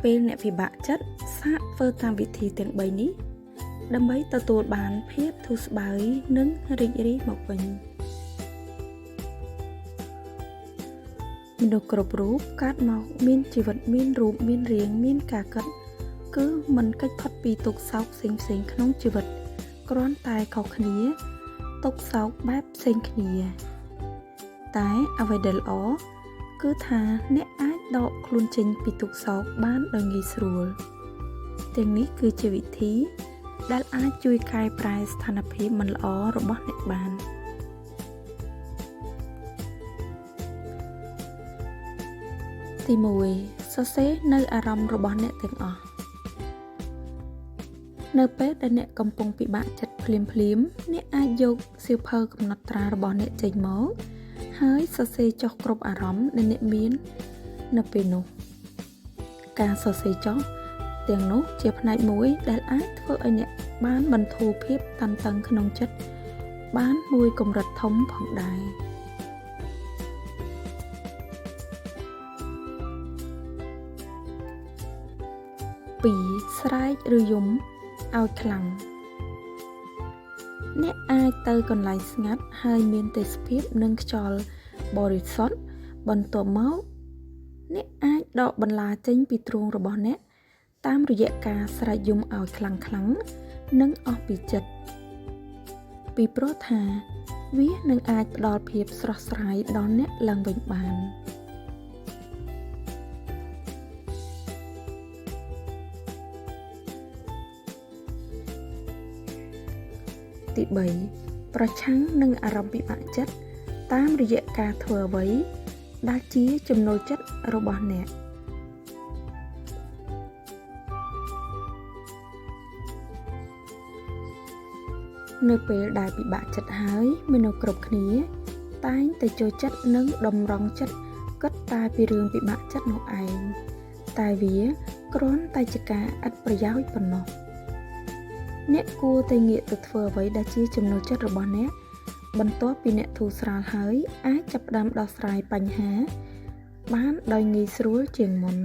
ពេលអ្នកពិបាកចិត្តសាកធ្វើតាមវិធីទាំង3នេះដើម្បីទទួលបានភាពធូរស្បើយនិងរីករាយមកវិញមនុស្សគ្រប់រូបកើតមកមានជីវិតមានរូបមានរាងមានការគិតគឺមិនកិច្ចផុតពីទុក្ខសោកផ្សេងៗក្នុងជីវិតគ្រាន់តែខុសគ្នាទុក្ខសោកបែបផ្សេងគ្នាតែអ្វីដែលល្អគឺថាអ្នកអាចដកខ្លួនចេញពីទុក្ខសោកបានដោយងាយស្រួលទាំងនេះគឺជាវិធីដែលអាចជួយកែប្រែស្ថានភាពមិនល្អរបស់អ្នកបានទី1សរសេរនៅអារម្មណ៍របស់អ្នកទាំងអស់នៅពេលដែលអ្នកកំពុងពិបាកចិត្តភ្លាមអ្នកអាចយកសៀវភៅកំណត់ត្រារបស់អ្នកចេញមកហើយសរសេរចុះគ្រប់អារម្មណ៍ដែលអ្នកមាននៅពេលនោះការសរសេរចុះទាំងនោះជាផ្នែកមួយដែលអាចធ្វើឲ្យអ្នកបានបន្ធូរភាពតានតឹងក្នុងចិត្តបានមួយកម្រិតធំផងដែរ2ស្រែកឬយំឲ្យខ្លាំងអ្នកអាចទៅកន្លែងស្ងាត់ហើយមានទេសភាពនិងខ្យល់បរិសុទ្ធបន្ទាប់មកអ្នកអាចដកបន្លាចេញពីទ្រូងរបស់អ្នកតាមរយៈការស្រែកយំឲ្យខ្លាំងៗនិងអស់ពីចិត្តពីព្រោះថាវានឹងអាចផ្ដល់ភាពស្រស់ស្រាយដល់អ្នកឡើងវិញបានទី3ប្រឆាំងនឹងអារម្មណ៍ពិបាកចិត្តតាមរយៈការធ្វើអ្វីដែលជាចំណូលចិត្តរបស់អ្នកនៅពេលដែលពិបាកចិត្តហើយមនុស្សគ្រប់គ្នាតែងតែចូលចិត្តនិងតម្រង់ចិត្តគិតតែពីរឿងពិបាកចិត្តនោះឯងតែវាគ្រាន់តែជាការឥតប្រយោជន៍ប៉ុណ្ណោះអ្នកគួរតែងាកទៅធ្វើអ្វីដែលជាចំណូលចិត្តរបស់អ្នកបន្ទាប់ពីអ្នកធូរស្រាលហើយអាចចាប់ផ្ដើមដោះស្រាយបញ្ហាបានដោយងាយស្រួលជាងមុន